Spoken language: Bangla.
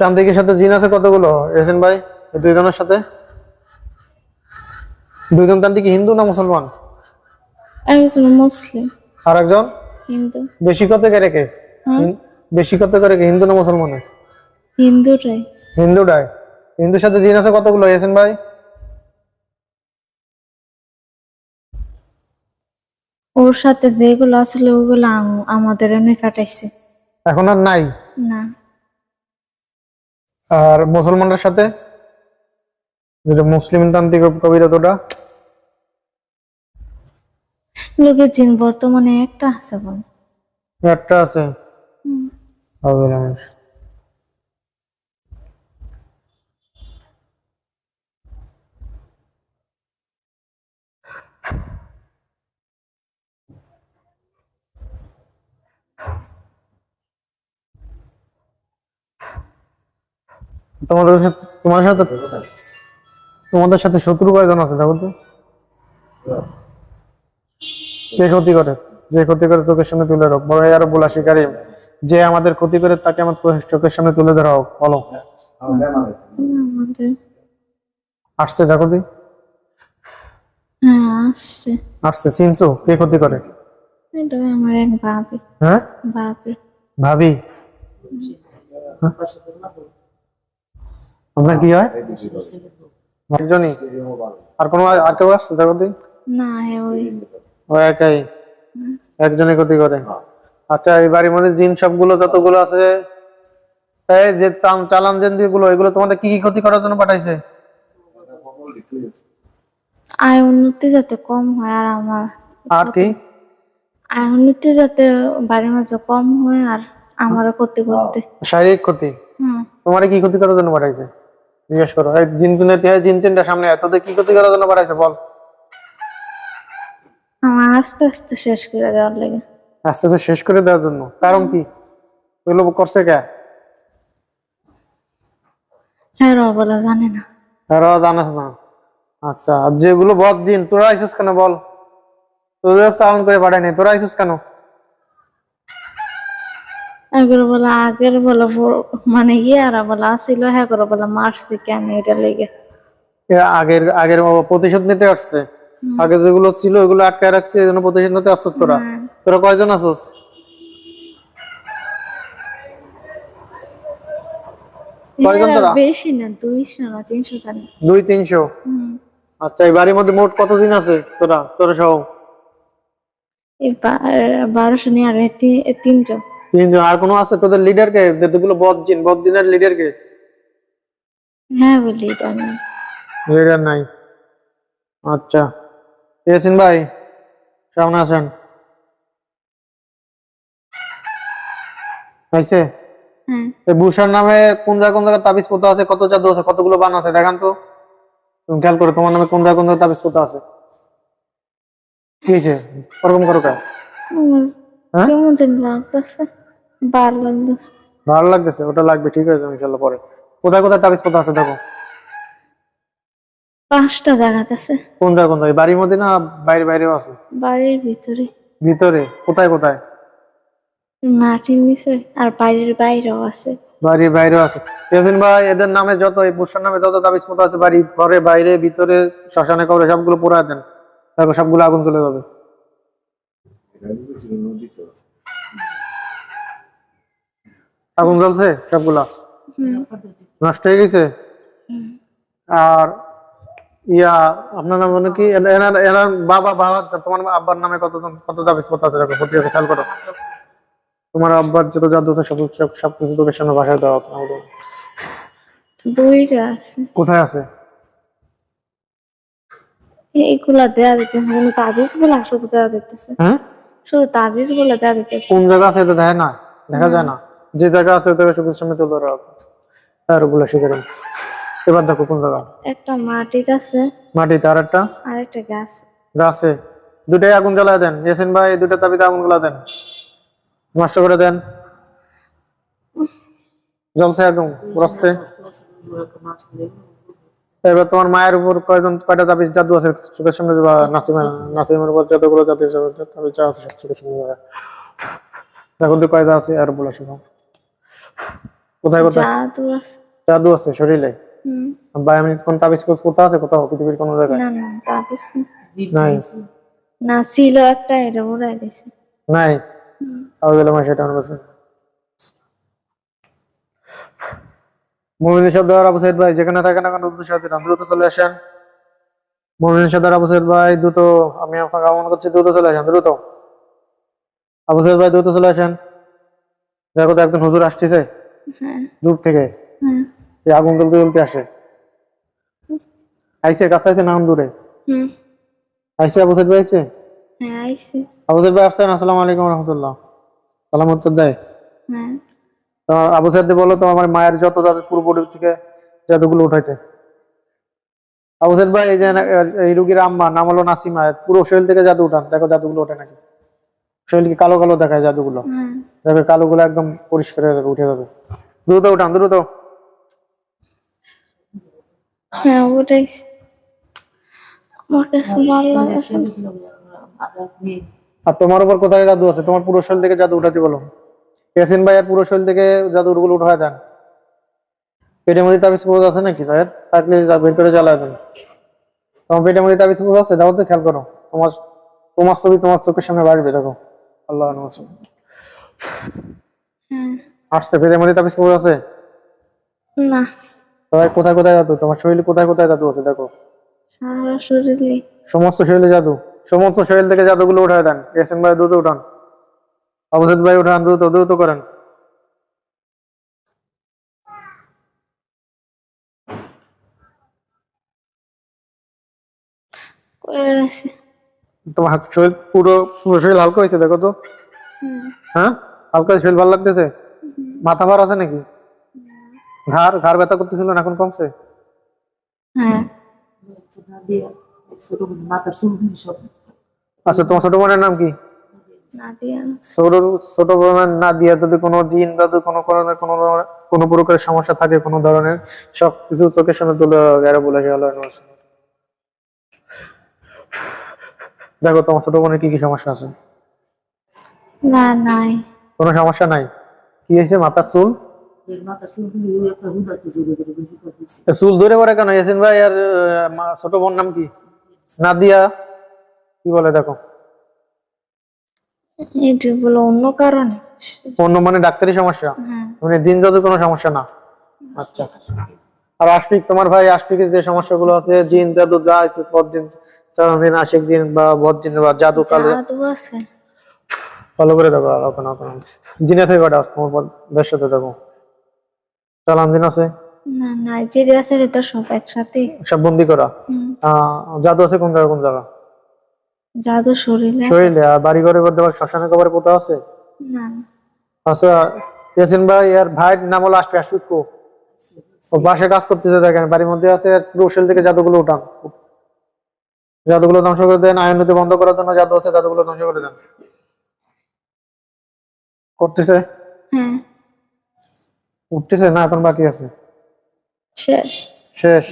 তান্ত্রিকের সাথে জিন আছে কতগুলো এসেন ভাই? এই দুইজনের সাথে দুইজন তান্ত্রিক হিন্দু না মুসলমান? একজন মুসলিম আর একজন হিন্দু। বেশি কত করে কে? হ্যাঁ, বেশি কত করে কে, হিন্দু না মুসলমান? হিন্দুরাই। হিন্দুটাই। হিন্দুর সাথে জিন আছে কতগুলো এসেন ভাই? ওর সাথে যেগুলো আসলে ওগুলো আমাদের এমনি কাটাইছে। এখন আর নাই? না, আর মুসলমানদের সাথে যেটা মুসলিম তান্ত্রিক কবিরাতটা? লোকের জিন বর্তমানে একটা আছে বল। একটা আছে। হবে না। তোমার সাথে তোমাদের সাথে শত্রু কয়জন আছে দেখো তো? কে ক্ষতি করে? যে ক্ষতি করে চোখের সামনে তুলে রাখ, বড় আর বলা শিকারী। যে আমাদের ক্ষতি করে তাকে আমাদের চোখের সামনে তুলে ধরা হোক, বলো। আমাদের আসছে দেখো তুই? হ্যাঁ আসছে। আসছে, চিনছো কে ক্ষতি করে? এটা আমার এক ভাবি। হ্যাঁ, ভাবি। ভাবি। হ্যাঁ? আপনার কি হয়? একজনই? আর কোনো আর কেউ আসছে দেখো তুই? না, হ্যাঁ ওই ও একাই? একজনই ক্ষতি করে? আচ্ছা, এই বাড়ির মধ্যে জিন সবগুলো যতগুলো আছে, এই যে চালান দেন গুলো, এগুলো তোমাদের কি কি ক্ষতি করার জন্য পাঠাইছে? আয় উন্নতি যাতে কম হয় আর আমার আর কি? আয় উন্নতি যাতে বাড়ির মাঝে কম হয় আর আমারও ক্ষতি করতে। শারীরিক ক্ষতি? হুম, তোমার কি ক্ষতি করার জন্য পাঠাইছে? জিজ্ঞেস করো। এই জিন জিন তিনটা সামনে, তোদের কি ক্ষতি করার জন্য পাঠাইছে বল? আমার আস্তে আস্তে শেষ করে দেওয়ার লাগে। আস্তে আস্তে শেষ করে দেওয়ার জন্য? কারণ কি? এগুলো করছে কে? হ্যাঁ বলা জানে না। তারা জানাস না? আচ্ছা, আর যেগুলো বদ জিন, তোরা আইসিস কেন বল? তোদের চালান করে পাঠায়নি, তোরা আইসিস কেন? এগুলো বলে আগের বলে মানে ইয়ারা বলা আসছিল, হ্যাঁ করে বলে মারছি কেন এটা লেগে। আগের আগের প্রতিশোধ নিতে আসছে। আগে যেগুলো ছিল ওগুলো আটকায় রাখছে, এই জন্য প্রতিশোধ নিতে আসছিস তোরা। হ্যাঁ। তোরা কয়জন আসছিস? কয়জন তোরা? বেশি না, 200 না 300 জানি। 200-300? আচ্ছা, এই বাড়ির মধ্যে মোট কতদিন আছে তোরা তোরা সহ? এবার 1200 নিয়ে আর 300। 3জন। আর কোনো আছে তোদের লিডার কে? যেগুলো বদ জিনের লিডার কে? হ্যাঁ বলি এটা আমি। লিডার নাই? আচ্ছা, ইয়াসিন ভাই সামনে আসেন। হয়েছে? হ্যাঁ, এই বুসার নামে কোন জায়গায় তাবিজ পোতা আছে, কত জাদু আছে, কতগুলো বান আছে দেখান তো। তুমি খেয়াল করো তোমার নামে কোন জায়গায় তাবিজ পোতা আছে। কি হয়েছে? ওরকম করো কে? আমার হ্যাঁ, কেমন জানি লাগতেছে, বার লাগতেছে। ভালো লাগতেছে? ওটা লাগবে, ঠিক আছে ইনশাল্লাহ পরে। কোথায় কোথায় তাবিজ পোতা আছে দেখো। 5টা জায়গাতে আছে। কোন জায়গায়? বাড়ির মধ্যে না বাইরে বাইরেও আছে? বাড়ির ভিতরে, ভিতরে? কোথায় কোথায়? মাটির নিচে আর বাড়ির বাইরেও আছে। বাড়ির বাইরেও আছে? ইয়াসিন ভাই, এদের নামে যত, এই বুসার নামে যত তাবিজ পোতা আছে, বাড়ি ঘরে বাইরে ভিতরে শ্মশানে কবরে সবগুলো পোড়া দেন, দেখো সবগুলো আগুন চলে যাবে। আগুন জ্বলছে সবগুলা? নষ্ট হয়ে গেছে? আর ইয়া আপনার নাম মানে কি? এনার এনার বাবা বাবা তোমার আব্বার নামে কত তাবিজ পোতা আছে দেখো, ক্ষতি আছে খেয়াল করো। তোমার আব্বার যত জাদু আছে সবকিছু তোকে সামনে ভাষায় দেওয়া। 2টা আছে। কোথায় আছে? এইগুলা দেয়া দিতেছে, কিন্তু তাবিজ গুলা শুধু দেয়া দিতেছে। হ্যাঁ, শুধু তাবিজ গুলা দেয়া দিতেছে। কোন জায়গা আছে এটা দেখে না, দেখা যায় না। যে জায়গা আছে ওটা চোখের সামনে তুলে ধরা আর ওগুলো শিখে। এবার দেখো কোন জায়গা। একটা মাটিতে আছে, মাটিতে? আর একটা আর একটা গাছ। গাছে? দুটাই আগুন জ্বালায় দেন ইয়াসিন ভাই, দুটা তাবিতে আগুন জ্বালা দেন, নষ্ট করে দেন। জ্বলছে আগুন, রসছে। এবার তোমার মায়ের উপর কয়টা তাবিজ জাদু আছে চোখের সামনে দেবা? নাসিমের উপর যতগুলো জাদু তাবিজ যা আছে সব চোখের সামনে দেবা। দেখো তো কয়টা আছে আর বলে শোনো। কোথায় কোথায় জাদু আছে। জাদু আছে শরীরে? হুম। ভাই আমি কোন তাবিজ কোথাও আছে কোথাও পৃথিবীর কোনো জায়গায়? না না তাবিজ না। নাই না ছিল একটা, এটা উড়াই দিছে। নাই। হুম। আউযুবিল্লাহি মিনাশ শাইতানির রাজিম। মুমিনের শব্দ আর আবু সাইদ ভাই যেখানে থাকেন না কেন দ্রুত সাথে দ্রুত চলে আসেন। মুমিনের শব্দ আর আবু সাইদ ভাই দ্রুত, আমি আপনাকে আহ্বান করছি দ্রুত চলে আসেন দ্রুত। আবু সাইদ ভাই দ্রুত চলে আসেন। দেখো তো একজন হুজুর আসতেছে হ্যাঁ দূর থেকে, হ্যাঁ। সে আগুন জ্বলতে জ্বলতে আসে। আইসে কাছে আইসে নাম দূরে হুম। আইসে আবু সাইদ ভাই আইসে। হ্যাঁ আইছে। আবু সাইদ ভাই আসছেন, আসসালামু আলাইকুম রহমতুল্লাহ। সালাম উত্তর দেয়। হ্যাঁ। তো আবু সাইদ বলো তো আমার মায়ের যত জাদু পূর্ব থেকে জাদুগুলো উঠাইতে। আবু সাইদ ভাই এই যে এই রুগীর আম্মা নাম হলো নাসিমা, পুরো শরীর থেকে জাদু উঠান, দেখো জাদুগুলো ওঠে নাকি। শরীরকে কালো কালো দেখায় জাদুগুলো, হ্যাঁ। দেখো কালোগুলো একদম পরিষ্কার হয়ে যাবে, উঠে যাবে। দ্রুত উঠান দ্রুত। হ্যাঁ উঠাইছে। আমার কাছে ভালো লাগছে না। আর তোমার উপর কোথায় জাদু আছে? তোমার পুরো শরীর থেকে জাদু উঠাতে বলো। ইয়াসিন ভাইয়ের পুরো শরীর থেকে জাদুগুলো উঠায় দেন। পেটের মধ্যে তাবিজ কবজ আছে নাকি ভাইয়ের? থাকলে বের করে জ্বালায় দেন। তোমার পেটের মধ্যে তাবিজ কবজ আছে? দাও তো, খেয়াল করো। তোমার তোমার ছবি তোমার চোখের সামনে বাড়বে, দেখো। আল্লাহ হ্যাঁ। আসছে, পেটের মধ্যে তাবিজ কবজ আছে? না তোমার কোথায় কোথায় জাদু? তোমার শরীরে কোথায় কোথায় জাদু আছে দেখো। সারা শরীরে। সমস্ত শরীরে জাদু, সমস্ত শরীর থেকে জাদুগুলো উঠায় দেন। ইয়াসিন ভাই দ্রুত উঠান, আবু সাইদ ভাই উঠান, দ্রুত দ্রুত করেন। করে আছে। তোমার হাত শরীর পুরো পুরো শরীর হালকা হয়েছে দেখো তো। হুম। হ্যাঁ, হালকা শরীর ভালো লাগতেছে? মাথা ভার আছে নাকি? ঘাড় ঘাড় ব্যথা করতেছিল না, এখন কমছে? হ্যাঁ। আচ্ছা, তোমার ছোট বোনের নাম কি? নাদিয়া। ছোট ছোট বোনের নাদিয়া। যদি কোনো জিন দাদু কোনো ধরনের কোনো প্রকারের সমস্যা থাকে, কোনো ধরনের, সব কিছু চোখের সামনে তুলে গেড়ে বলে সে আল্লাহ। দেখো তোমার ছোট বোনের কি কি সমস্যা আছে? না নাই। কোনো সমস্যা নাই? কি হয়েছে? মাথার চুল? চুল ধরে পড়ে কেন? ইয়াসিন ভাই আর ছোট বোন নাম কি? নাদিয়া। কি বলে দেখো। এটা বলো অন্য কারণে। অন্য মানে ডাক্তারি সমস্যা? হ্যাঁ। মানে দিন যাতে কোনো সমস্যা না। আচ্ছা। আর আশফিক, তোমার ভাই আশফিকের যে সমস্যাগুলো আছে, জিন জাদু যা আছে, বদজিন চালাদিন, আশিক দিন বা বদজিন বা জাদু কালে, জাদু আছে। ভালো করে দেখো। জিনে থেকে কটা তোমার বের সাথে দেখো। চালান দিন আছে? না নাইজেরিয়া আছে তো সব একসাথে। সব বন্দি করা। হুম। জাদু আছে কোন জায়গা কোন জায়গা? জাদু শরীরে। শরীরে। আর বাড়ি ঘরের মধ্যে আবার শ্মশানে কবরে কোথাও আছে? না না। আচ্ছা, ইয়াসিন ভাই এর ভাইয়ের নাম হলো আশফিক। আশফিক কো? ও বাসে কাজ করতেছে, দেখেন বাড়ির মধ্যে আছে। পুরো শরীর থেকে জাদুগুলো উঠান, জাদুগুলো ধ্বংস করে দেন। আয়ন নদী বন্ধ করার জন্য জাদু আছে, জাদুগুলো ধ্বংস করে দেন। করতেছে? হ্যাঁ। উঠতেছে না, এখন বাকি আছে? শেষ। শেষ?